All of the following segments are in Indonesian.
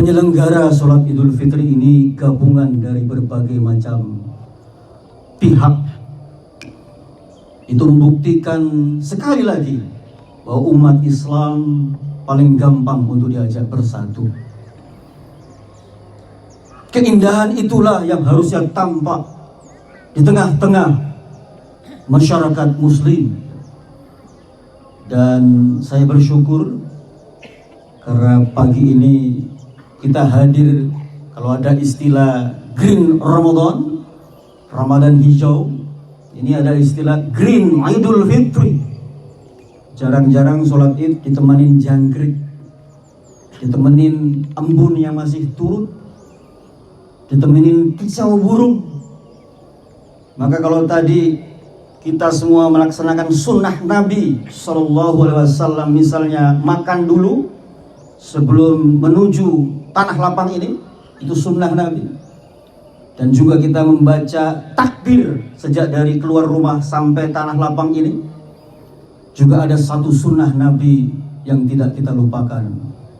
penyelenggara sholat Idul Fitri ini gabungan dari berbagai macam pihak. Itu membuktikan sekali lagi bahwa umat Islam paling gampang untuk diajak bersatu. Keindahan itulah yang harusnya tampak di tengah-tengah masyarakat Muslim. Dan saya bersyukur karena pagi ini kita hadir, kalau ada istilah Green Ramadan, Ramadan hijau, ini ada istilah Green Idul Fitri. Jarang-jarang sholat id ditemenin jangkrik, ditemenin embun yang masih turun, ditemenin kicau burung. Maka kalau tadi kita semua melaksanakan sunnah Nabi SAW, misalnya makan dulu sebelum menuju tanah lapang ini, itu sunnah Nabi. Dan juga kita membaca takbir sejak dari keluar rumah sampai tanah lapang ini, juga ada satu sunnah Nabi yang tidak kita lupakan,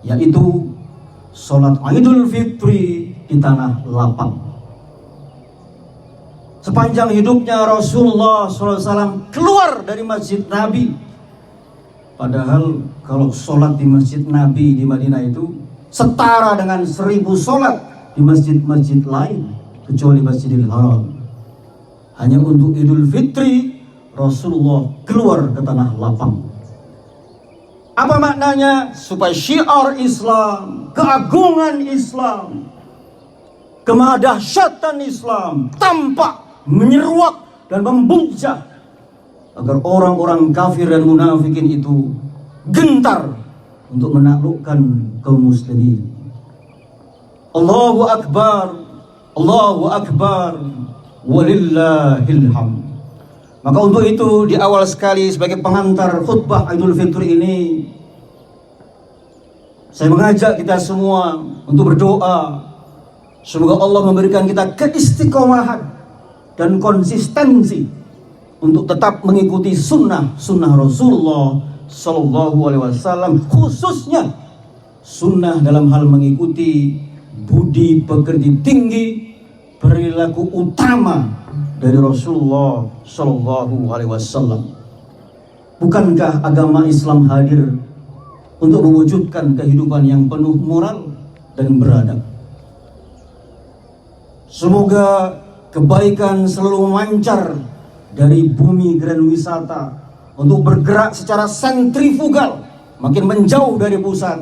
yaitu sholat Idul Fitri di tanah lapang. Sepanjang hidupnya Rasulullah SAW keluar dari masjid Nabi. Padahal kalau sholat di masjid Nabi di Madinah itu setara dengan 1000 sholat di masjid-masjid lain, kecuali Masjidil Haram. Hanya untuk Idul Fitri Rasulullah keluar ke tanah lapang. Apa maknanya? Supaya syiar Islam, keagungan Islam, kemahdasyatan Islam tampak, menyeruak dan membujak, agar orang-orang kafir dan munafikin itu gentar untuk menaklukkan kaum muslimin. Allahu Akbar, Allahu Akbar, walillahil hamd. Maka untuk itu di awal sekali sebagai pengantar khutbah Idul Fitri ini, saya mengajak kita semua untuk berdoa. Semoga Allah memberikan kita keistiqomahan dan konsistensi untuk tetap mengikuti sunnah Rasulullah Sallallahu Alaihi Wasallam, khususnya sunnah dalam hal mengikuti budi pekerti tinggi, perilaku utama dari Rasulullah Sallallahu Alaihi Wasallam. Bukankah agama Islam hadir untuk mewujudkan kehidupan yang penuh moral dan beradab? Semoga kebaikan selalu memancar dari bumi Grand Wisata untuk bergerak secara sentrifugal, makin menjauh dari pusat,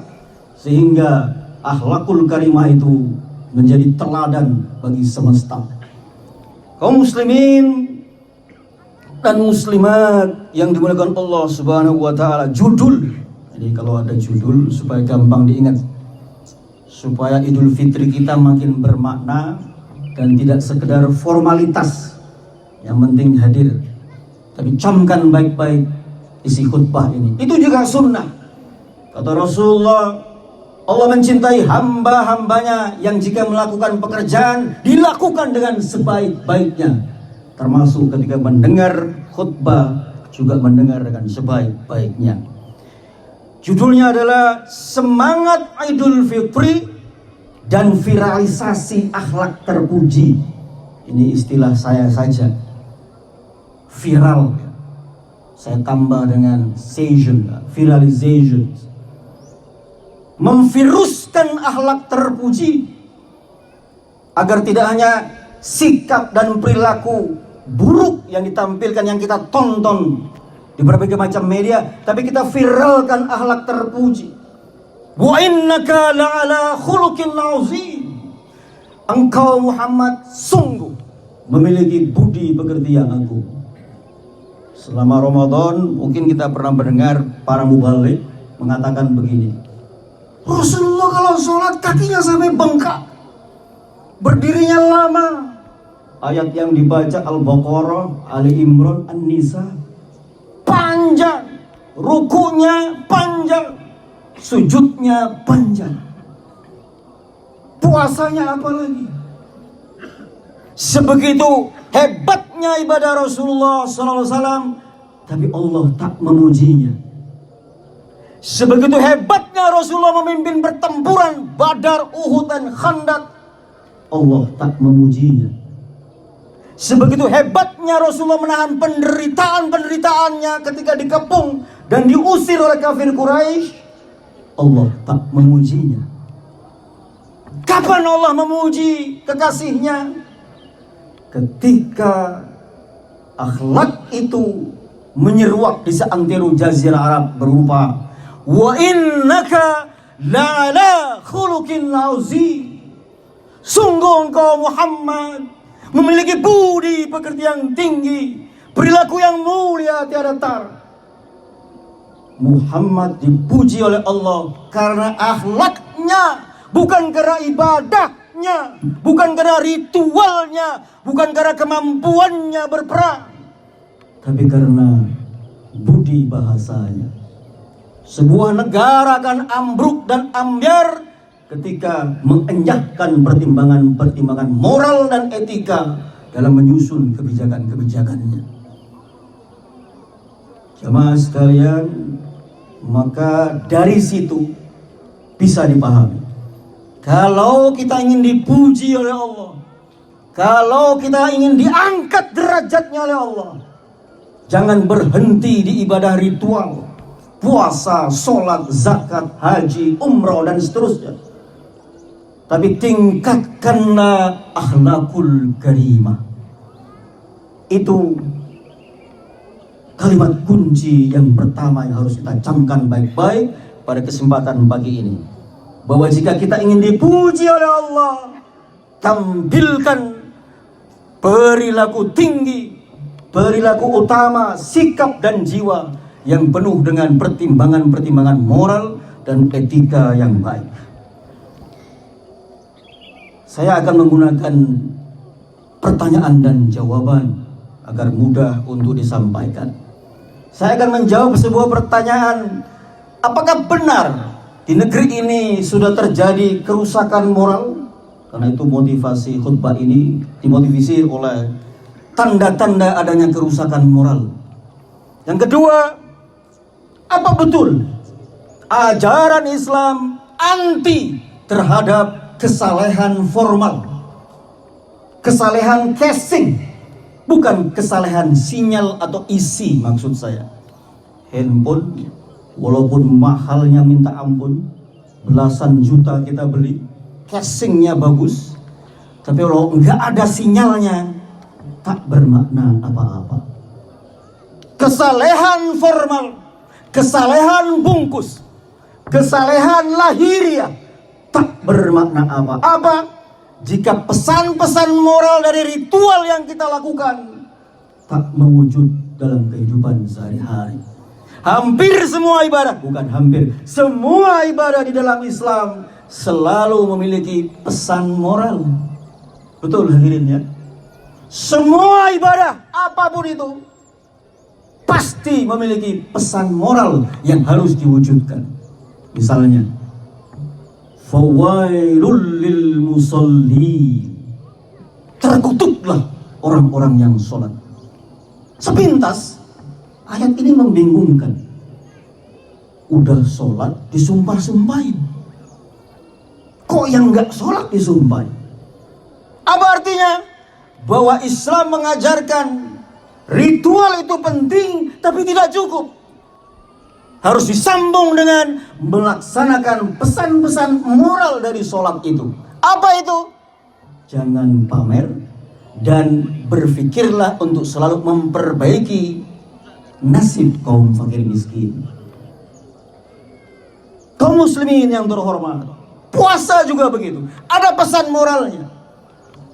sehingga akhlakul karimah itu menjadi teladan bagi semesta. Kaum muslimin dan muslimat yang dimuliakan Allah Subhanahu wa taala, judul. Jadi kalau ada judul supaya gampang diingat, supaya Idul Fitri kita makin bermakna dan tidak sekedar formalitas. Yang penting hadir, tapi camkan baik-baik isi khutbah ini. Itu juga sunnah. Kata Rasulullah, Allah mencintai hamba-hambanya yang jika melakukan pekerjaan dilakukan dengan sebaik-baiknya, termasuk ketika mendengar khutbah juga mendengar dengan sebaik-baiknya. Judulnya adalah Semangat Idul Fitri dan Viralisasi Akhlak Terpuji. Ini istilah saya saja, viral. Saya tambah dengan sation, viralization. Memviruskan akhlak terpuji, agar tidak hanya sikap dan perilaku buruk yang ditampilkan, yang kita tonton di berbagai macam media, tapi kita viralkan akhlak terpuji. Wa innaka la'ala khuluqin azim. Engkau Muhammad sungguh memiliki budi pekerti yang agung. Selama Ramadan mungkin kita pernah mendengar para mubalik mengatakan begini, Rasulullah kalau sholat kakinya sampai bengkak, berdirinya lama. Ayat yang dibaca Al-Baqarah, Ali Imran, An-Nisa, panjang, rukunya panjang, sujudnya panjang. Puasanya apalagi. Sebegitu hebatnya ibadah Rasulullah SAW, tapi Allah tak memujinya. Sebegitu hebatnya Rasulullah memimpin pertempuran Badar, Uhud, dan Khandaq, Allah tak memujinya. Sebegitu hebatnya Rasulullah menahan penderitaan-penderitaannya ketika dikepung dan diusir oleh kafir Quraisy, Allah tak memujinya. Kapan Allah memuji kekasihnya? Ketika akhlak itu menyeruak di seantero jazirah Arab berupa wa innaka la'ala khuluqin azim. Sungguh engkau Muhammad memiliki budi pekerti yang tinggi, perilaku yang mulia tiada tara. Muhammad dipuji oleh Allah karena akhlaknya, bukan karena ibadahnya, bukan karena ritualnya, bukan karena kemampuannya berperang, tapi karena budi bahasanya. Sebuah negara akan ambruk dan ambyar ketika mengenyahkan pertimbangan-pertimbangan moral dan etika dalam menyusun kebijakan-kebijakannya. Jemaah sekalian, maka dari situ bisa dipahami, kalau kita ingin dipuji oleh Allah, kalau kita ingin diangkat derajatnya oleh Allah, jangan berhenti di ibadah ritual, puasa, sholat, zakat, haji, umroh, dan seterusnya. Tapi tingkatkanlah akhlakul karimah. Itu kalimat kunci yang pertama yang harus kita camkan baik-baik pada kesempatan pagi ini. Bahwa jika kita ingin dipuji oleh Allah, tampilkan perilaku tinggi, perilaku utama, sikap dan jiwa yang penuh dengan pertimbangan-pertimbangan moral dan etika yang baik. Saya akan menggunakan pertanyaan dan jawaban agar mudah untuk disampaikan. Saya akan menjawab sebuah pertanyaan. Apakah benar di negeri ini sudah terjadi kerusakan moral? Karena itu motivasi khutbah ini dimotivasi oleh tanda-tanda adanya kerusakan moral. Yang kedua, apa betul ajaran Islam anti terhadap kesalehan formal, kesalehan casing, bukan kesalehan sinyal atau isi maksud saya. Handphone walaupun mahalnya minta ampun, belasan juta kita beli, casingnya bagus, tapi kalau nggak ada sinyalnya tak bermakna apa-apa. Kesalehan formal, kesalehan bungkus, kesalehan lahiriah tak bermakna apa-apa jika pesan-pesan moral dari ritual yang kita lakukan tak mewujud dalam kehidupan sehari-hari. Hampir semua ibadah, bukan hampir, semua ibadah di dalam Islam selalu memiliki pesan moral. Betul hadirin ya? Semua ibadah apapun itu pasti memiliki pesan moral yang harus diwujudkan. Misalnya, fawailul lil musallin, terkutuklah orang-orang yang sholat. Sepintas ayat ini membingungkan. Udah sholat disumpah-sumpahin, kok yang nggak sholat disumpahin? Apa artinya? Bahwa Islam mengajarkan ritual itu penting tapi tidak cukup, harus disambung dengan melaksanakan pesan-pesan moral dari sholat itu. Apa itu? Jangan pamer dan berpikirlah untuk selalu memperbaiki nasib kaum fakir miskin, kaum muslimin yang terhormat. Puasa juga begitu, ada pesan moralnya.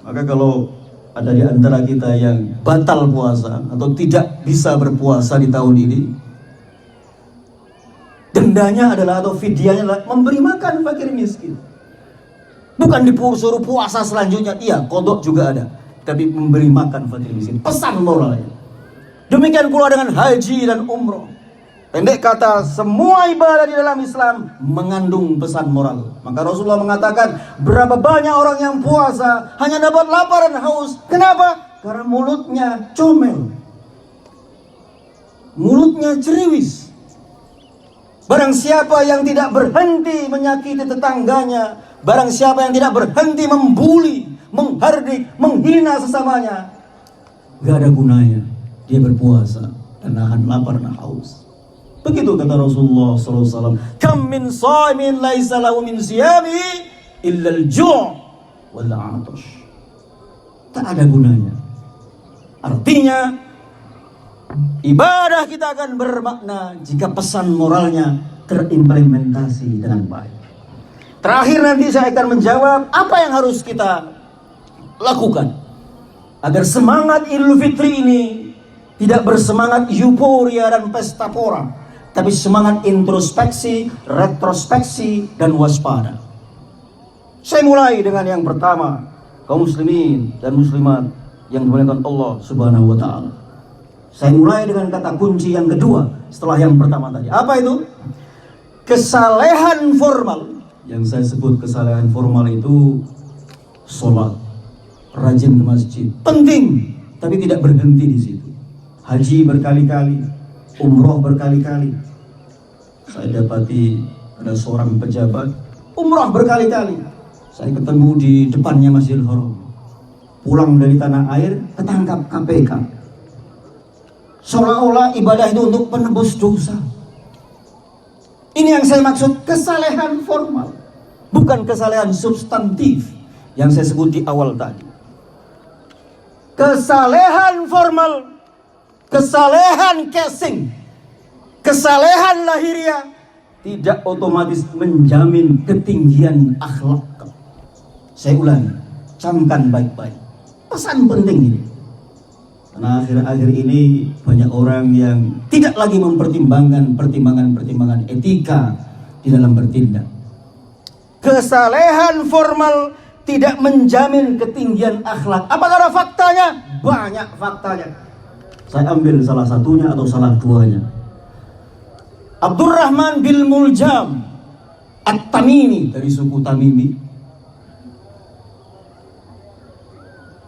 Maka kalau ada di antara kita yang batal puasa atau tidak bisa berpuasa di tahun ini, dendanya adalah atau fidyahnya adalah memberi makan fakir miskin. Bukan disuruh puasa selanjutnya, iya kodok juga ada, tapi memberi makan fakir miskin, pesan moralnya. Demikian pula dengan haji dan umroh. Pendek kata, semua ibadah di dalam Islam mengandung pesan moral. Maka Rasulullah mengatakan, berapa banyak orang yang puasa hanya dapat lapar dan haus. Kenapa? Karena mulutnya comel, mulutnya ceriwis, Barang siapa yang tidak berhenti menyakiti tetangganya, barang siapa yang tidak berhenti membuli, menghardik, menghina sesamanya, gak ada gunanya dia berpuasa dan nahan lapar dan haus. Begitu kata Rasulullah SAW. Kam min shaimin laisa lahu min siyami illa al-ju' wal 'atash. Tak ada gunanya. Artinya ibadah kita akan bermakna jika pesan moralnya terimplementasi dengan baik. Terakhir nanti saya akan menjawab apa yang harus kita lakukan agar semangat Idul Fitri ini tidak bersemangat euforia dan pesta pora, tapi semangat introspeksi, retrospeksi, dan waspada. Saya mulai dengan yang pertama, kaum muslimin dan muslimat yang dimuliakan Allah Subhanahu wa taala. Saya mulai dengan kata kunci yang kedua setelah yang pertama tadi. Apa itu? Kesalehan formal. Yang saya sebut kesalehan formal itu sholat, rajin ke masjid, penting, tapi tidak berhenti di situ. Haji berkali-kali, umroh berkali-kali. Saya dapati ada seorang pejabat umroh berkali-kali. Saya ketemu di depannya Masjidil Haram. Pulang dari tanah air, ketangkap KPK. Seolah-olah ibadah itu untuk penebus dosa. Ini yang saya maksud kesalehan formal, bukan kesalehan substantif yang saya sebut di awal tadi. Kesalehan formal, kesalehan casing, kesalehan lahiriah tidak otomatis menjamin ketinggian akhlak. Saya ulangi, camkan baik-baik. Pesan penting ini. Karena akhir-akhir ini banyak orang yang tidak lagi mempertimbangkan pertimbangan etika di dalam bertindak. Kesalehan formal tidak menjamin ketinggian akhlak. Apakah ada faktanya? Banyak faktanya. Saya ambil salah satunya atau salah duanya. Abdurrahman bin Muljam At-Tamimi dari suku Tamimi,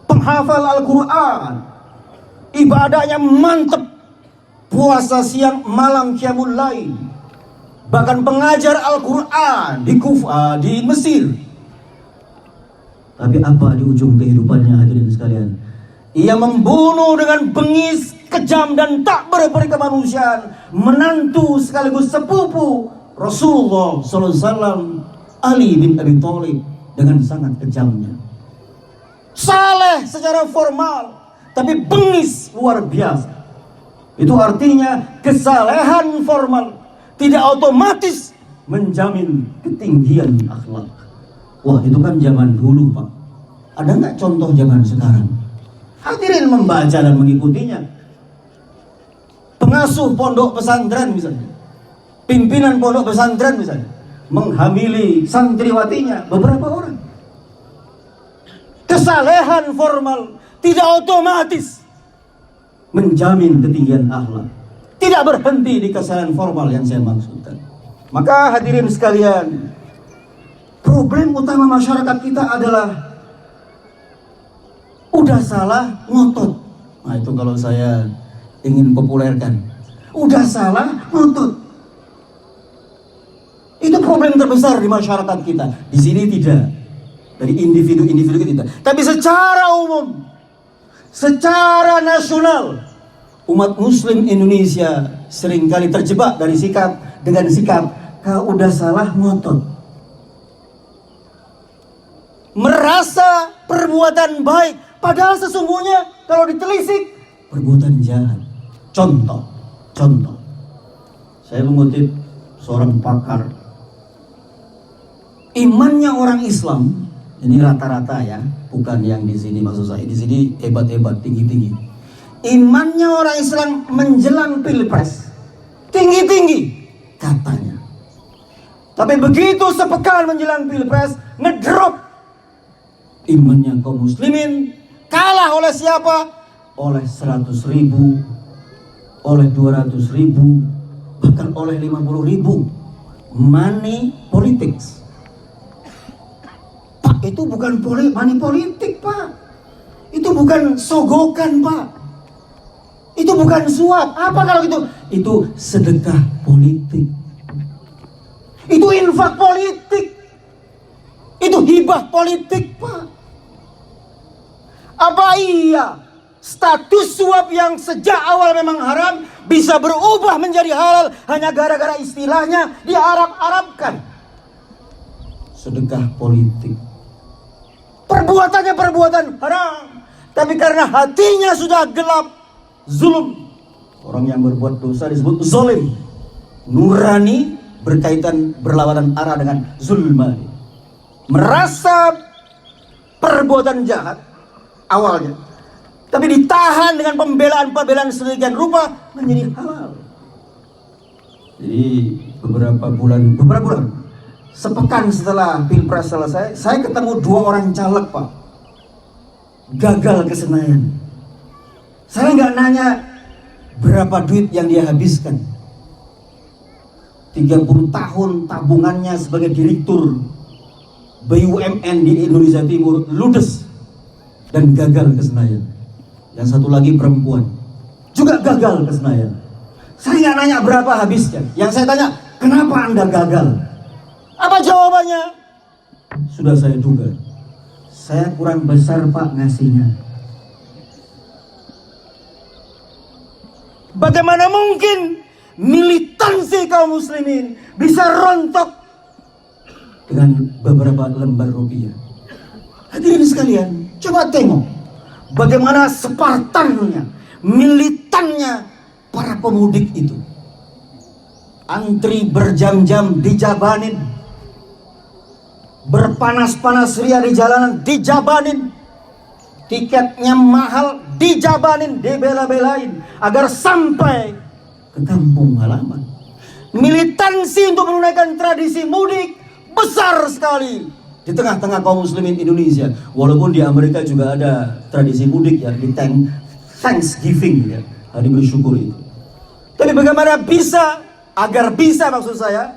penghafal Al-Quran, ibadahnya mantap, puasa siang malam qiyamul lail, bahkan pengajar Al-Quran di Kufah, di Mesir. Tapi apa di ujung kehidupannya, hadirin sekalian? Ia membunuh dengan bengis, kejam dan tak berperi kemanusiaan menantu sekaligus sepupu Rasulullah SAW, Ali bin Abi Thalib, dengan sangat kejamnya. Saleh secara formal, tapi bengis luar biasa. Itu artinya kesalehan formal tidak otomatis menjamin ketinggian akhlak. Wah, itu kan zaman dulu, Pak. Ada nggak contoh zaman sekarang? Hadirin membaca dan mengikutinya. Pengasuh pondok pesantren misalnya, pimpinan pondok pesantren misalnya, menghamili santriwatinya beberapa orang. Kesalehan formal tidak otomatis menjamin ketinggian akhlak. Tidak berhenti di kesalehan formal yang saya maksudkan. Maka hadirin sekalian, problem utama masyarakat kita adalah udah salah ngotot. Nah, itu kalau saya ingin populerkan, udah salah ngotot. Itu problem terbesar di masyarakat kita. Di sini tidak, dari individu-individu kita, tapi secara umum, secara nasional, umat Muslim Indonesia seringkali terjebak dari sikap kalau udah salah ngotot, merasa perbuatan baik, padahal sesungguhnya kalau ditelisik perbuatan jahat. Contoh, saya mengutip seorang pakar. Imannya orang Islam, ini rata-rata ya, bukan yang di sini maksud saya. Di sini hebat-hebat, tinggi-tinggi. Imannya orang Islam menjelang pilpres tinggi-tinggi katanya. Tapi begitu sepekan menjelang pilpres ngedrop imannya kaum muslimin. Kalah oleh siapa? Oleh 100.000, oleh 200.000, bahkan oleh 50.000. Money politics. Pak, itu bukan money politik, Pak. Itu bukan sogokan, Pak. Itu bukan suap. Apa kalau itu? Itu sedekah politik. Itu infak politik. Itu hibah politik, Pak. Apa iya status suap yang sejak awal memang haram bisa berubah menjadi halal hanya gara-gara istilahnya diarab-arabkan? Sedekah politik. Perbuatannya perbuatan haram, tapi karena hatinya sudah gelap, zulm. Orang yang berbuat dosa disebut zolim. Nurani berkaitan berlawanan arah dengan zulmani. Merasa perbuatan jahat awalnya, tapi ditahan dengan pembelaan-pembelaan sedemikian rupa menjadi halal. Jadi beberapa bulan, sepekan setelah Pilpres selesai, saya ketemu 2 orang caleg, Pak. Gagal ke Senayan. Saya nggak nanya berapa duit yang dia habiskan. 30 tahun tabungannya sebagai direktur BUMN di Indonesia Timur ludes dan gagal ke Senayan. Yang satu lagi perempuan juga gagal ke Senayan. Saya nggak nanya berapa habisnya. Yang saya tanya, kenapa Anda gagal? Apa jawabannya? Sudah saya duga. Saya kurang besar, Pak, ngasihnya. Bagaimana mungkin militansi kaum muslimin bisa rontok dengan beberapa lembar rupiah? Hadirin sekalian, coba tengok bagaimana Spartannya, militannya para pemudik itu. Antri berjam-jam dijabanin, berpanas-panas ria di jalanan dijabanin, tiketnya mahal dijabanin, dibela-belain agar sampai ke kampung halaman. Militansi untuk menunaikan tradisi mudik besar sekali di tengah-tengah kaum muslimin Indonesia. Walaupun di Amerika juga ada tradisi mudik ya, di Thanksgiving ya, hari bersyukur itu. Tapi bagaimana bisa, agar bisa maksud saya,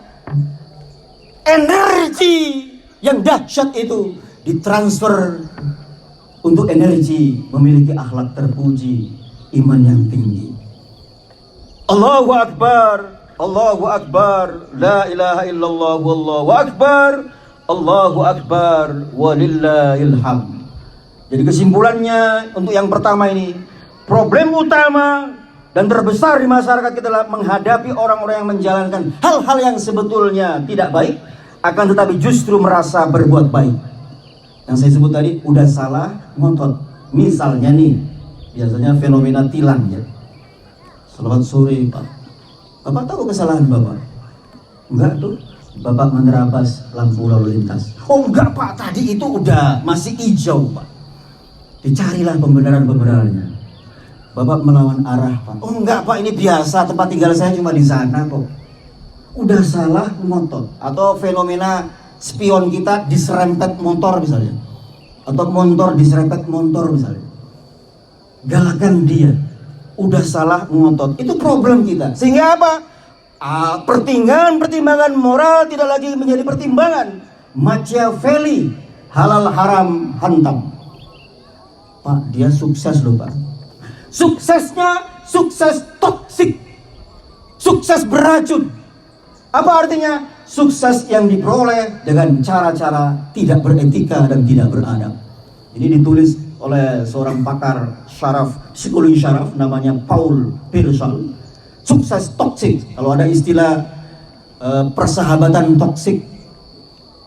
energi yang dahsyat itu ditransfer untuk energi memiliki akhlak terpuji, iman yang tinggi. Allahu Akbar, Allahu Akbar, la ilaha illallah, wallahu akbar, Allahu Akbar, walillahil hamd. Jadi kesimpulannya untuk yang pertama ini, problem utama dan terbesar di masyarakat kita adalah menghadapi orang-orang yang menjalankan hal-hal yang sebetulnya tidak baik, akan tetapi justru merasa berbuat baik. Yang saya sebut tadi, udah salah ngotot. Misalnya nih, biasanya fenomena tilang ya. Selamat sore, Pak. Bapak tahu kesalahan Bapak? Enggak tuh, Bapak menerabas lampu lalu lintas. Oh enggak, Pak, tadi itu udah masih hijau, Pak. Dicarilah pembenaran-pembenarannya. Bapak melawan arah, Pak. Oh enggak, Pak, ini biasa, tempat tinggal saya cuma di sana kok. Udah salah ngotot. Atau fenomena spion kita diserempet motor misalnya, atau motor diserempet motor misalnya. Galakan dia. Udah salah ngotot. Itu problem kita. Sehingga apa? Pertimbangan moral tidak lagi menjadi pertimbangan. Machiavelli, halal haram hantam. Pak, dia sukses loh, Pak. Suksesnya sukses toksik, sukses beracun. Apa artinya? Sukses yang diperoleh dengan cara-cara tidak beretika dan tidak beradab. Ini ditulis oleh seorang pakar syaraf, psikologi syaraf, namanya Paul Pirsol. Sukses toksik. Kalau ada istilah persahabatan toksik,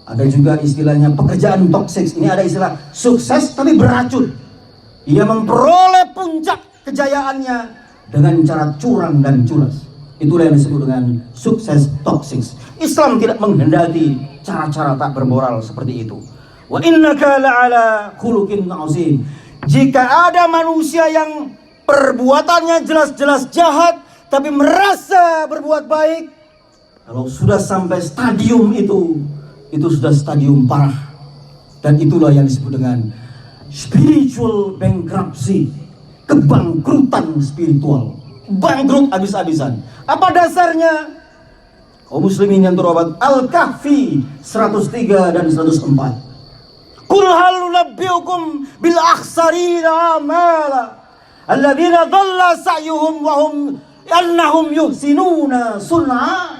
ada juga istilahnya pekerjaan toksik. Ini ada istilah sukses tapi beracun. Ia memperoleh puncak kejayaannya dengan cara curang dan culas. Itulah yang disebut dengan sukses toksik. Islam tidak menghendaki cara-cara tak bermoral seperti itu. Wa innaka la'ala khuluqin 'azim. Jika ada manusia yang perbuatannya jelas-jelas jahat tapi merasa berbuat baik, kalau sudah sampai stadium itu sudah stadium parah. Dan itulah yang disebut dengan spiritual bankruptcy, kebangkrutan spiritual. Bangkrut habis-habisan. Apa dasarnya? Kaum muslimin yang terhormat, Al-Kahfi 103 dan 104. Qul hal nunabbiukum bil akhsarina amala alladzina dhalla sa'yuhum wa hum annahum yuhsinuna sun'a.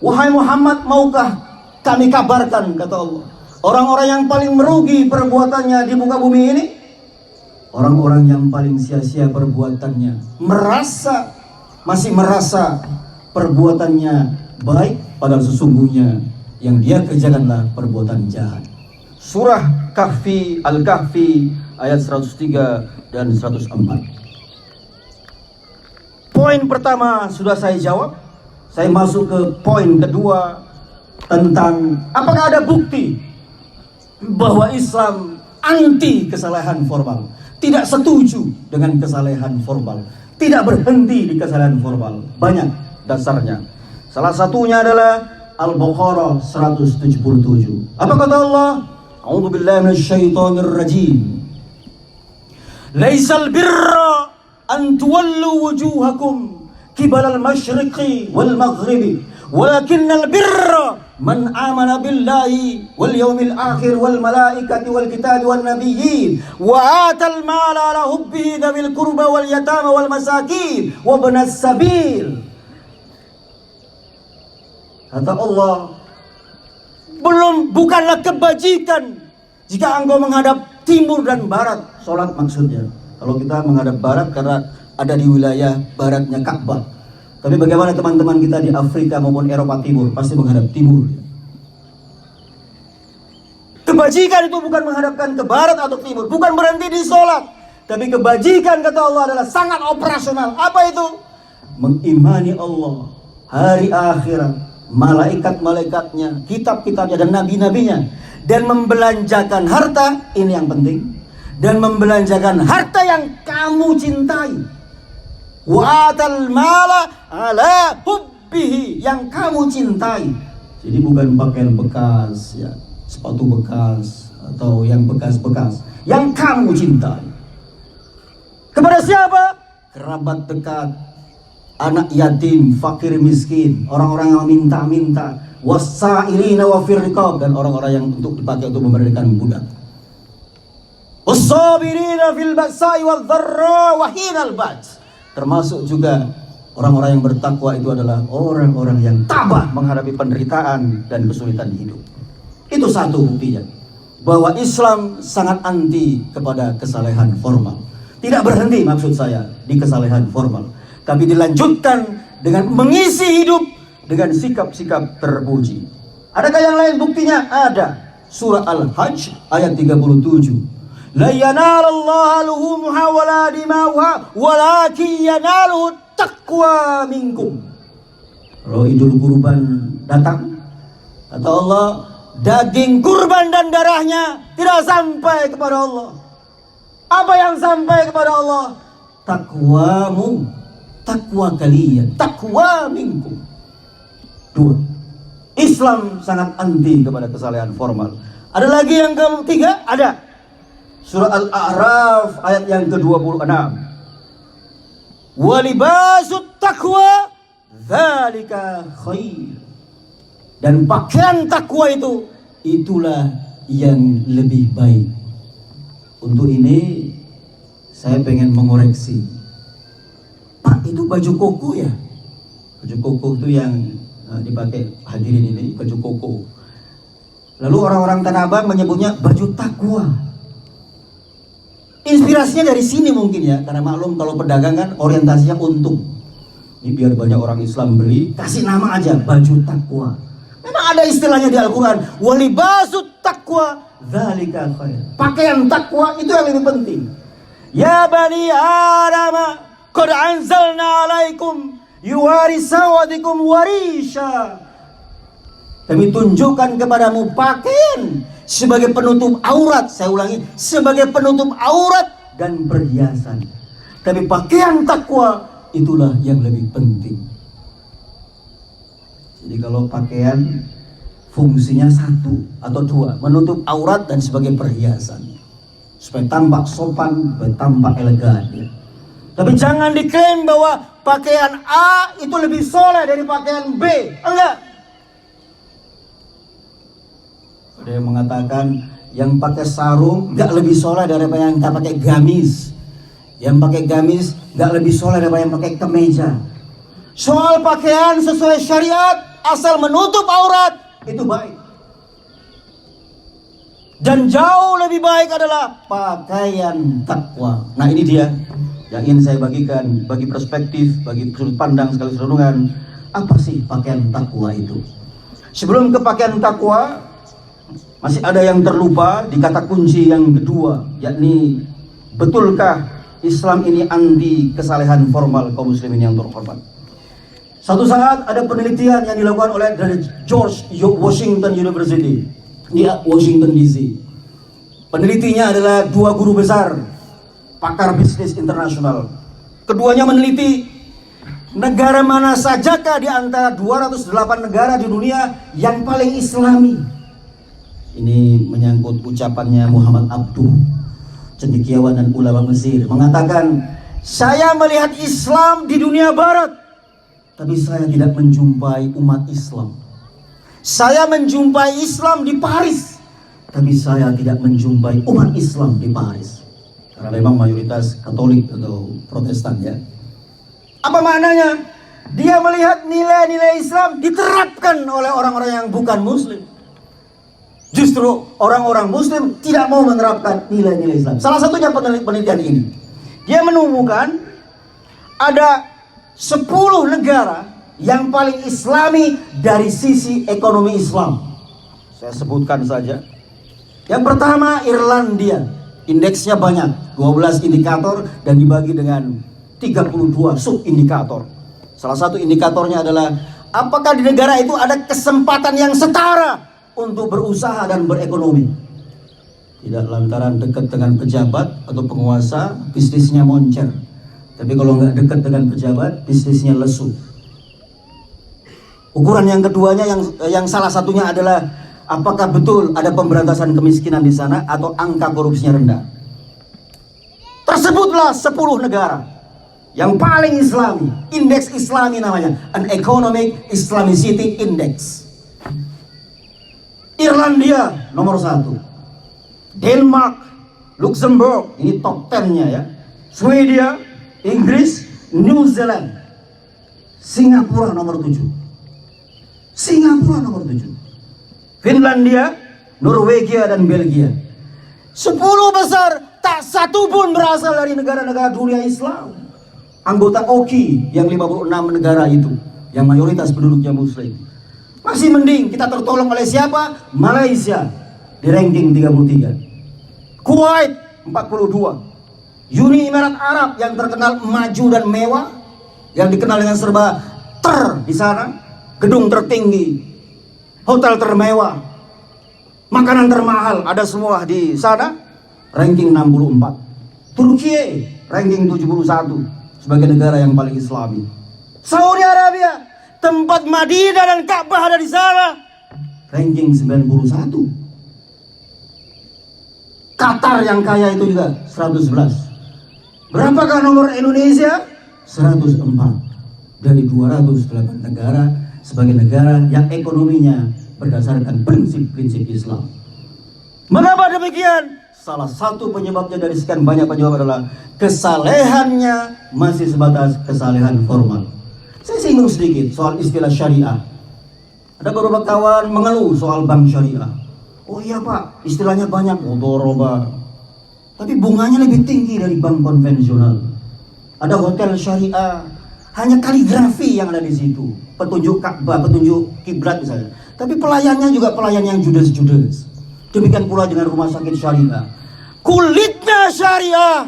Wahai Muhammad, maukah kami kabarkan, kata Allah, orang-orang yang paling merugi perbuatannya di muka bumi ini? Orang-orang yang paling sia-sia perbuatannya, masih merasa perbuatannya baik, padahal sesungguhnya yang dia kerjakanlah perbuatan jahat. Surah Kahfi, Al-Kahfi ayat 103 dan 104. Poin pertama sudah saya jawab. Saya masuk ke poin kedua tentang apakah ada bukti bahwa Islam anti kesalahan formal, tidak setuju dengan kesalahan formal, tidak berhenti di kesalahan formal. Banyak dasarnya. Salah satunya adalah Al-Baqarah 177. Apa kata Allah? A'udzu billahi minasyaitonir rajim. Laisal birra an tuwallu wujuhakum qibala al-masyriqi wal maghribi walakinnal birra man amana billahi wal yawmil akhir wal malaikati wal kitabi wan nabiyyin wa atal mala ala hubbihi dzawil qurba wal yatama wal masakin wa ibnas sabil. Kata Allah, bukanlah kebajikan jika engkau menghadap timur dan barat. Sholat maksudnya. Kalau kita menghadap barat karena ada di wilayah baratnya Ka'bah. Tapi bagaimana teman-teman kita di Afrika maupun Eropa Timur? Pasti menghadap timur. Kebajikan itu bukan menghadapkan ke barat atau timur, bukan berhenti di sholat. Tapi kebajikan, kata Allah, adalah sangat operasional. Apa itu? Mengimani Allah, hari akhirat, malaikat-malaikatnya, kitab-kitabnya dan nabi-nabinya, dan membelanjakan harta, ini yang penting, dan membelanjakan harta yang kamu cintai. Wa'atal mala ala hubbihi, yang kamu cintai. Jadi bukan pakaian bekas, ya, sepatu bekas atau yang bekas-bekas, yang kamu cintai. Kepada siapa? Kerabat dekat, anak yatim, fakir miskin, orang-orang yang minta-minta, wasailina wa firriqab, dan orang-orang yang untuk dipakai untuk memerdekakan budak. Wassabirina fil ba'sa'i wal dharra wa hinal ba's. Termasuk juga orang-orang yang bertakwa itu adalah orang-orang yang tabah menghadapi penderitaan dan kesulitan hidup. Itu satu buktinya bahwa Islam sangat anti kepada kesalehan formal. Tidak berhenti maksud saya di kesalehan formal, tapi dilanjutkan dengan mengisi hidup dengan sikap-sikap terpuji. Adakah yang lain buktinya? Ada. Surah Al-Hajj ayat 37. La yanalallaha luhumuha wala dima'uha walakin yanaluhu taqwa minkum. Kalau Idul Kurban datang, kata Allah, daging kurban dan darahnya tidak sampai kepada Allah. Apa yang sampai kepada Allah? Takwamu, takwa kalian, takwa minkum. Dua. Islam sangat anti kepada kesalehan formal. Ada lagi yang ketiga? Ada. Surah Al-A'raf ayat yang ke-26. Walibasut taqwa dzalika khair. Dan pakaian takwa itu, itulah yang lebih baik. Untuk ini saya pengen mengoreksi. Pak, itu baju koko ya? Baju koko itu yang dipakai hadirin ini, baju koko. Lalu orang-orang Tanah Abang menyebutnya baju takwa. Inspirasinya dari sini mungkin ya, karena maklum kalau pedagang kan orientasinya untung. Ini biar banyak orang Islam beli, kasih nama aja baju takwa. Memang ada istilahnya di Al-Quran, walibasut takwa dzalika khair. Pakaian takwa itu yang lebih penting. Ya bani Adam, qad anzalna alaikum yuwari sawadikum warisha. Kami tunjukkan kepadamu pakaian sebagai penutup aurat. Saya ulangi, sebagai penutup aurat dan perhiasan. Tapi pakaian takwa itulah yang lebih penting. Jadi kalau pakaian fungsinya satu atau dua, menutup aurat dan sebagai perhiasan, supaya tampak sopan, supaya tampak elegan ya. Tapi jangan diklaim bahwa pakaian A itu lebih soleh dari pakaian B. Enggak. Ada yang mengatakan yang pakai sarung nggak lebih soleh daripada yang tak pakai gamis. Yang pakai gamis nggak lebih soleh daripada yang pakai kemeja. Soal pakaian sesuai syariat asal menutup aurat itu baik. Dan jauh lebih baik adalah pakaian takwa. Nah ini dia yang ingin saya bagikan bagi perspektif, bagi sudut pandang sekaligus renungan. Apa sih pakaian takwa itu? Sebelum ke pakaian takwa, masih ada yang terlupa di kata kunci yang kedua, yakni betulkah Islam ini anti kesalehan formal kaum muslimin yang terhormat? Satu saat ada penelitian yang dilakukan oleh dari George Washington University di Washington DC. Penelitinya adalah dua guru besar, pakar bisnis internasional. Keduanya meneliti negara mana sajakah di antara 208 negara di dunia yang paling Islami. Ini menyangkut ucapannya Muhammad Abduh, cendekiawan dan ulama Mesir, mengatakan, saya melihat Islam di dunia barat, tapi saya tidak menjumpai umat Islam. Saya menjumpai Islam di Paris, tapi saya tidak menjumpai umat Islam di Paris. Karena memang mayoritas Katolik atau Protestan ya. Apa maknanya? Dia melihat nilai-nilai Islam diterapkan oleh orang-orang yang bukan Muslim. Justru orang-orang Muslim tidak mau menerapkan nilai-nilai Islam. Salah satunya penelitian ini. Dia menemukan ada 10 negara yang paling Islami dari sisi ekonomi Islam. Saya sebutkan saja. Yang pertama Irlandia. Indeksnya banyak, 12 indikator dan dibagi dengan 32 sub-indikator. Salah satu indikatornya adalah apakah di negara itu ada kesempatan yang setara untuk berusaha dan berekonomi. Tidak lantaran dekat dengan pejabat atau penguasa, bisnisnya moncer. Tapi kalau nggak dekat dengan pejabat, bisnisnya lesu. Ukuran yang keduanya yang salah satunya adalah apakah betul ada pemberantasan kemiskinan di sana atau angka korupsinya rendah. Tersebutlah 10 negara yang paling Islami, indeks Islami namanya, an Economic Islamicity Index. Irlandia nomor 1, Denmark, Luxembourg, ini top 10-nya ya, Swedia, Inggris, New Zealand, Singapura nomor 7, Finlandia, Norwegia dan Belgia. 10 besar, tak satu pun berasal dari negara-negara dunia Islam. Anggota OKI yang 56 negara itu, yang mayoritas penduduknya Muslim. Masih mending kita tertolong oleh siapa? Malaysia di ranking 33, Kuwait 42, Uni Emirat Arab yang terkenal maju dan mewah, yang dikenal dengan serba di sana, gedung tertinggi, hotel termewah, makanan termahal ada semua di sana, ranking 64. Turki ranking 71 sebagai negara yang paling Islami. Saudi Arabia, tempat Madinah dan Ka'bah ada di sana, ranking 91. Qatar yang kaya itu juga 111. Berapakah nomor Indonesia? 104 dari 208 negara sebagai negara yang ekonominya berdasarkan prinsip-prinsip Islam. Mengapa demikian? Salah satu penyebabnya dari sekian banyak penyebab adalah kesalehannya masih sebatas kesalehan formal. Saya singgung sedikit soal istilah syariah. Ada beberapa kawan mengeluh soal bank syariah. Oh iya Pak, istilahnya banyak, mudharabah. Tapi bunganya lebih tinggi dari bank konvensional. Ada hotel syariah, hanya kaligrafi yang ada di situ, petunjuk Ka'bah, petunjuk kiblat misalnya. Tapi pelayannya juga pelayan yang judes-judes. Demikian pula dengan rumah sakit syariah. Kulitnya syariah,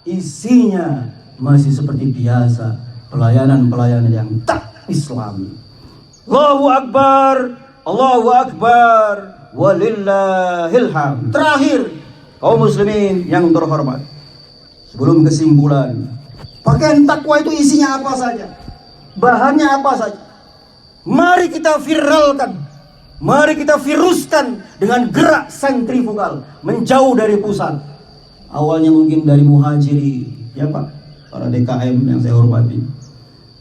isinya masih seperti biasa, pelayanan-pelayanan yang tak Islami. Allahu Akbar, Allahu Akbar, walillahil hamd. Terakhir, kaum muslimin yang terhormat, sebelum kesimpulan, pakaian takwa itu isinya apa saja, bahannya apa saja. Mari kita viralkan, mari kita viruskan dengan gerak sentrifugal, menjauh dari pusat. Awalnya mungkin dari muhajiri, ya Pak, para DKM yang saya hormati,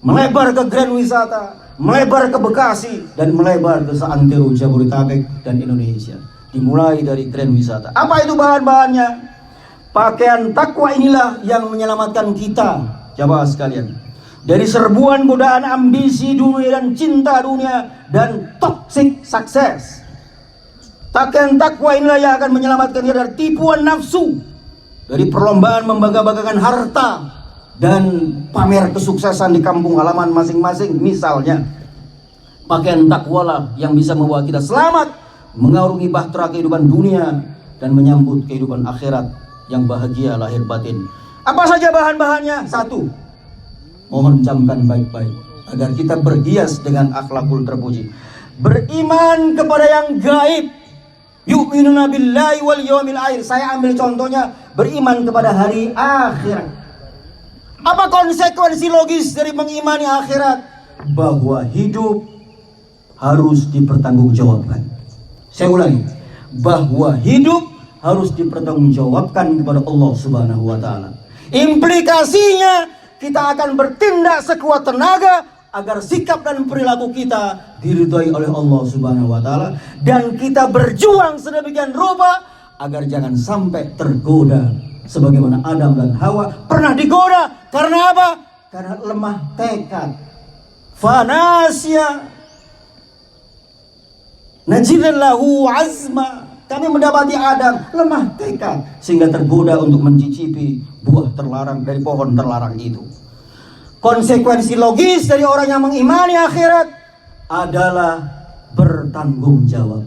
melebar ke Grand Wisata, melebar ke Bekasi, dan melebar ke seantero Jabodetabek dan Indonesia. Dimulai dari Grand Wisata. Apa itu bahan-bahannya? Pakaian takwa inilah yang menyelamatkan kita, jamaah sekalian. dari serbuan godaan ambisi dunia dan cinta dunia dan toxic sukses. Pakaian takwa inilah yang akan menyelamatkan dia dari tipuan nafsu, dari perlombaan membangga-banggakan harta dan pamer kesuksesan di kampung halaman masing-masing. Misalnya, pakaian takwa lah yang bisa membawa kita selamat, mengarungi bahtera kehidupan dunia dan menyambut kehidupan akhirat yang bahagia lahir batin. Apa saja bahan-bahannya? Satu, mohon camkan baik-baik agar kita berhias dengan akhlakul terpuji. Beriman kepada yang gaib. Yu'minuna billahi wal yawmil akhir. Saya ambil contohnya, beriman kepada hari akhirat. Apa konsekuensi logis dari mengimani akhirat? Bahwa hidup harus dipertanggungjawabkan. Saya ulangi, bahwa hidup harus dipertanggungjawabkan kepada Allah Subhanahu wa taala. Implikasinya kita akan bertindak sekuat tenaga agar sikap dan perilaku kita diridhoi oleh Allah Subhanahu wa taala, dan kita berjuang sedemikian rupa agar jangan sampai tergoda sebagaimana Adam dan Hawa pernah digoda. Karena apa? Karena lemah tekad. Fanasya najidallahu azma. Kami mendapati Adam lemah tekad sehingga tergoda untuk mencicipi buah terlarang dari pohon terlarang itu. Konsekuensi logis dari orang yang mengimani akhirat adalah bertanggung jawab.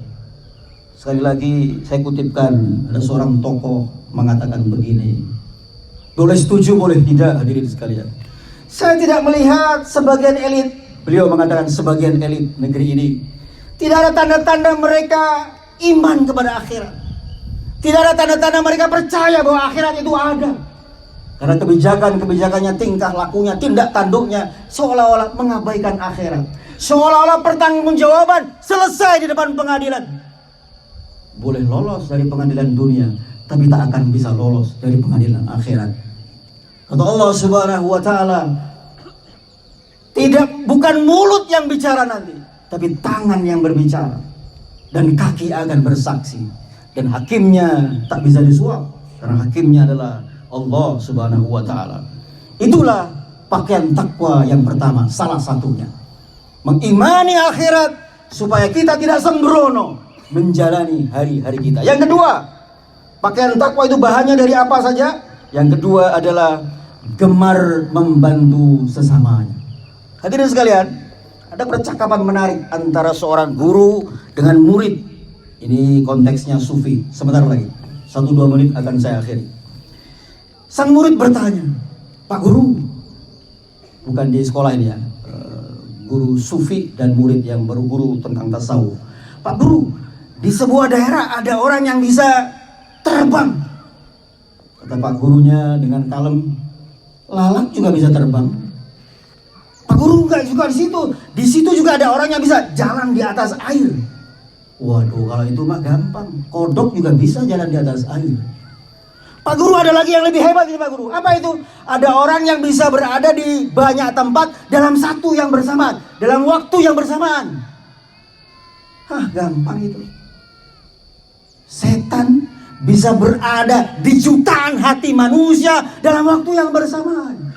Sekali lagi saya kutipkan, ada seorang tokoh mengatakan begini. Boleh setuju, boleh tidak, hadirin sekalian. Saya tidak melihat sebagian elit, beliau mengatakan sebagian elit negeri ini, tidak ada tanda-tanda mereka iman kepada akhirat. Tidak ada tanda-tanda mereka percaya bahwa akhirat itu ada. Karena kebijakannya, tingkah lakunya, tindak tanduknya seolah-olah mengabaikan akhirat. Seolah-olah pertanggungjawaban selesai di depan pengadilan. Boleh lolos dari pengadilan dunia, tapi tak akan bisa lolos dari pengadilan akhirat. Kata Allah Subhanahu wa taala, bukan mulut yang bicara nanti, tapi tangan yang berbicara, dan kaki akan bersaksi, dan hakimnya tak bisa disuap karena hakimnya adalah Allah Subhanahu wa taala. Itulah pakaian takwa yang pertama, salah satunya. Mengimani akhirat supaya kita tidak sembrono menjalani hari-hari kita. Yang kedua, pakaian takwa itu bahannya dari apa saja? Yang kedua adalah gemar membantu sesamanya. Hadirin sekalian, ada percakapan menarik antara seorang guru dengan murid. Ini konteksnya sufi. Sebentar lagi, 1-2 menit akan saya akhiri. Sang murid bertanya, Pak Guru, bukan di sekolah ini ya, guru sufi dan murid yang berguru tentang tasawuf. Pak Guru, di sebuah daerah ada orang yang bisa terbang. Kata Pak gurunya dengan kalem, lalat juga bisa terbang. Pak Guru, enggak juga di situ. Di situ juga ada orang yang bisa jalan di atas air. Waduh, kalau itu mah gampang. Kodok juga bisa jalan di atas air. Pak Guru, ada lagi yang lebih hebat ini Pak Guru. Apa itu? Ada orang yang bisa berada di banyak tempat dalam satu yang bersamaan, dalam waktu yang bersamaan. Hah, gampang itu. Setan bisa berada di jutaan hati manusia dalam waktu yang bersamaan.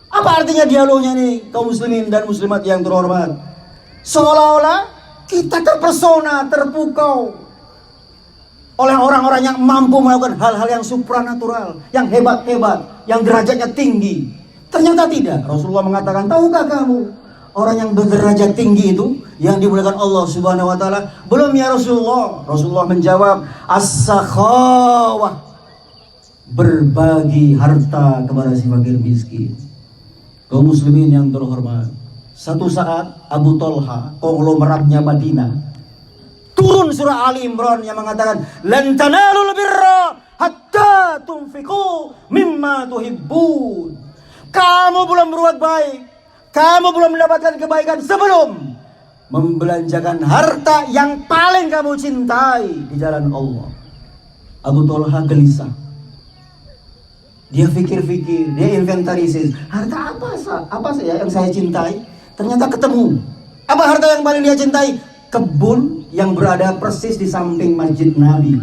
Apa artinya dialognya nih, kaum muslimin dan muslimat yang terhormat? Seolah-olah kita terpesona, terpukau oleh orang-orang yang mampu melakukan hal-hal yang supranatural, yang hebat-hebat, yang derajatnya tinggi. Ternyata tidak. Rasulullah mengatakan, tahukah kamu orang yang berderajat tinggi itu yang dimuliakan Allah Subhanahu wa taala? Belum ya Rasulullah. Rasulullah menjawab, as-sakhawah, berbagi harta kepada si fakir miskin. Kaum muslimin yang terhormat, satu saat Abu Thalha, konglomeratnya Madinah, turun surah Ali Imran yang mengatakan, lan tanalul birra hatta tunfiqu mimma tuhibbun. Kamu belum berbuat baik, kamu belum mendapatkan kebaikan sebelum membelanjakan harta yang paling kamu cintai di jalan Allah. Abu Thalha gelisah. Dia pikir-pikir, dia inventarisir, harta apa sih yang saya cintai? Ternyata ketemu. Apa harta yang paling dia cintai? Kebun yang berada persis di samping masjid Nabi.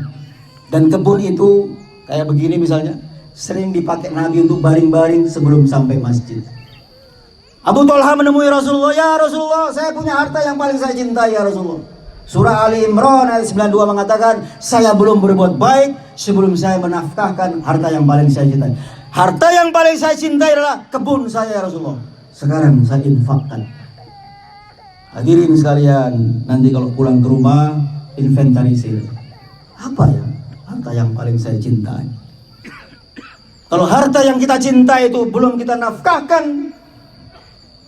Dan kebun itu kayak begini misalnya, sering dipakai Nabi untuk baring-baring sebelum sampai masjid. Abu Talha menemui Rasulullah, "Ya Rasulullah, saya punya harta yang paling saya cintai ya Rasulullah." Surah Ali Imran ayat 92 mengatakan, "Saya belum berbuat baik sebelum saya menafkahkan harta yang paling saya cintai." Harta yang paling saya cintai adalah kebun saya ya Rasulullah. Sekarang saya infakkan. Hadirin sekalian, nanti kalau pulang ke rumah inventarisir. Apa ya harta yang paling saya cintai? Kalau harta yang kita cintai itu belum kita nafkahkan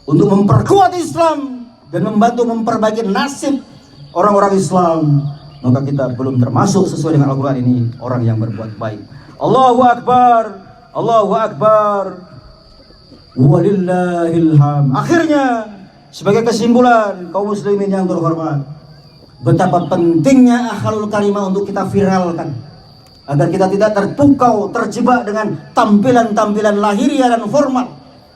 untuk memperkuat Islam dan membantu memperbaiki nasib orang-orang Islam, maka kita belum termasuk sesuai dengan Al-Quran ini orang yang berbuat baik. Allahu Akbar, Allahu Akbar, walillahil hamd. Akhirnya, sebagai kesimpulan, kaum muslimin yang terhormat, betapa pentingnya akhlakul karimah untuk kita viralkan, agar kita tidak terpukau, terjebak dengan tampilan-tampilan lahiriah dan formal.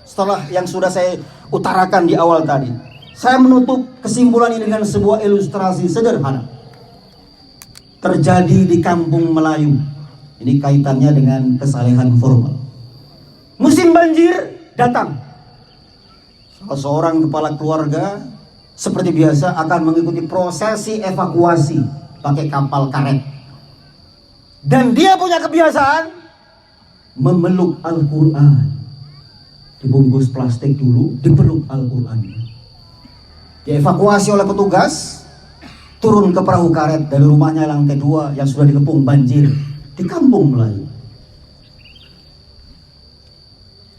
Setelah yang sudah saya utarakan di awal tadi, saya menutup kesimpulan ini dengan sebuah ilustrasi sederhana. Terjadi di kampung Melayu. Ini kaitannya dengan kesalehan formal. Musim banjir datang. Salah seorang kepala keluarga seperti biasa akan mengikuti prosesi evakuasi pakai kapal karet. Dan dia punya kebiasaan memeluk Al-Quran. Dibungkus plastik dulu, dipeluk Al-Quran. Dievakuasi oleh petugas, turun ke perahu karet dari rumahnya lantai 2 yang sudah dikepung banjir di kampung Melayu.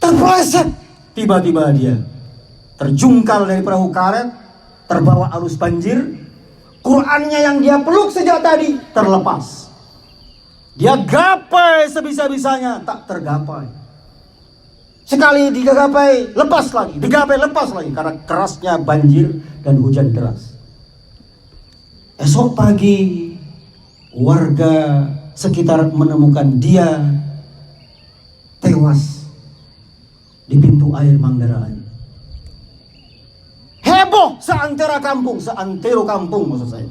Terpeleset, tiba-tiba dia terjungkal dari perahu karet, terbawa arus banjir. Qurannya yang dia peluk sejak tadi terlepas. Dia gapai sebisa-bisanya, tak tergapai. Sekali digapai, lepas lagi, digapai, lepas lagi, karena kerasnya banjir dan hujan deras. Esok pagi, warga sekitar menemukan dia tewas di pintu air Manggarai. Heboh seantero kampung maksud saya.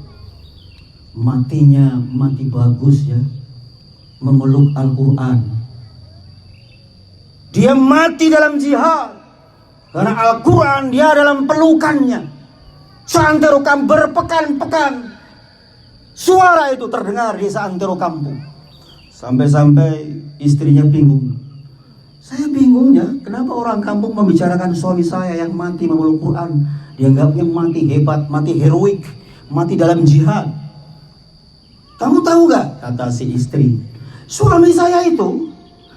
Matinya mati bagus ya, memeluk Al-Quran. Dia mati dalam jihad karena Al-Quran dia dalam pelukannya. Seantero kampung berpekan-pekan suara itu terdengar di seantero kampung. Sampai-sampai istrinya bingung. Saya bingung ya, kenapa orang kampung membicarakan suami saya yang mati memeluk Quran. Dianggapnya mati hebat, mati heroik, mati dalam jihad. Kamu tahu gak, kata si istri, suami saya itu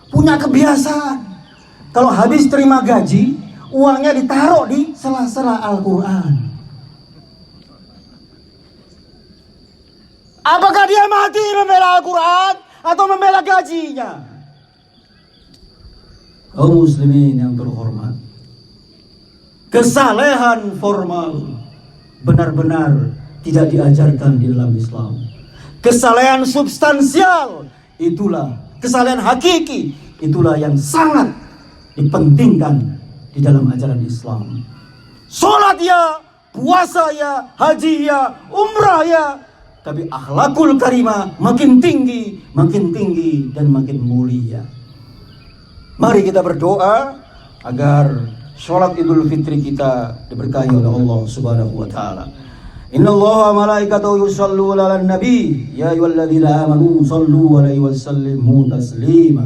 punya kebiasaan. Kalau habis terima gaji, uangnya ditaruh di sela-sela Al-Quran. Apakah dia mati membela Al-Quran atau membela gajinya? Kaum muslimin yang terhormat, kesalehan formal benar-benar tidak diajarkan di dalam Islam. Kesalehan substansial itulah, kesalehan hakiki itulah yang sangat dipentingkan di dalam ajaran Islam. Sholat ya, puasa ya, haji ya, umrah ya, tapi akhlakul karimah makin tinggi dan makin mulia. Mari kita berdoa agar sholat Idul Fitri kita diberkahi oleh Allah Subhanahu wa taala. Innallaha wa malaikatahu yusholluna 'alan nabi ya ayyuhalladzina amanu shallu 'alaihi wa sallimu taslima.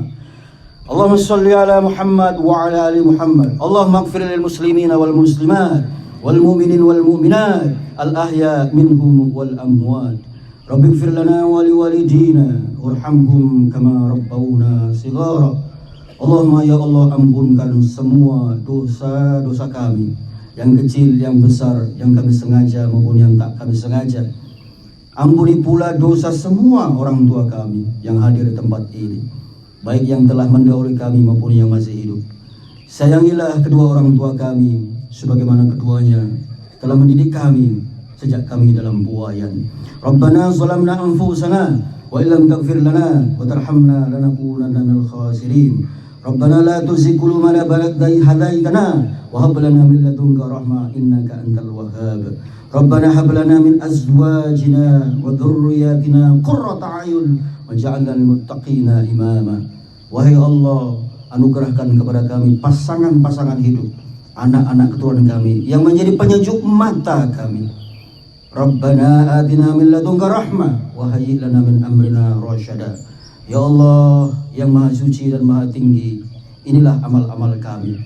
Allahumma shalli ala Muhammad wa ala ali Muhammad. Allahumma ighfir lil muslimina wal muslimat wal mu'minin wal mu'minat al ahya minhum wal amwat. Rabbi ighfir lana wa li walidina warhamhum kama rabbawna shighara. Allahumma ya Allah, ampunkan semua dosa-dosa kami, yang kecil, yang besar, yang kami sengaja maupun yang tak kami sengaja. Ampuni pula dosa semua orang tua kami yang hadir di tempat ini, baik yang telah mendahului kami maupun yang masih hidup. Sayangilah kedua orang tua kami sebagaimana keduanya telah mendidik kami sejak kami dalam buayan. Rabbana zalamna anfusana wa illam taghfir lana wa tarhamna lanakunanna minal khasirin. Rabbana la tuzigh qulubana ba'da idh hadaytana wa hab lana min ladunka rahmah innaka antal wahhab. Rabbana hab lana min azwajina wa dhurriyyatina qurrata a'yun waj'alna lil muttaqina imama. Wahai Allah, anugerahkan kepada kami pasangan-pasangan hidup anak-anak keturunan kami yang menjadi penyejuk mata kami. Rabbana atina min ladunka rahmah wa hayyi' lana min amrina rasyada. Ya Allah yang maha suci dan maha tinggi, inilah amal-amal kami.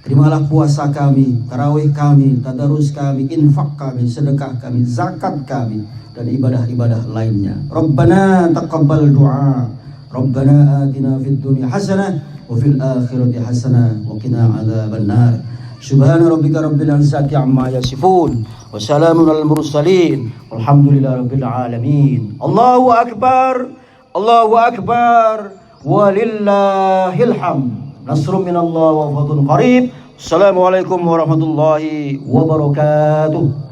Terimalah puasa kami, tarawih kami, tadarus kami, infak kami, sedekah kami, zakat kami, dan ibadah-ibadah lainnya. Rabbana taqabbal du'a. Rabbana atina fid dunya hasanah wa fil akhirati hasanah wa qina adzabannar. Subhana rabbika rabbil izzati amma yasifun wa salamun alal mursalin walhamdulillahi rabbil alamin. Allahu akbar, Allahu akbar, walillahil hamd. Nasrun minallah wa fadlun qarib. Assalamualaikum warahmatullahi wabarakatuh.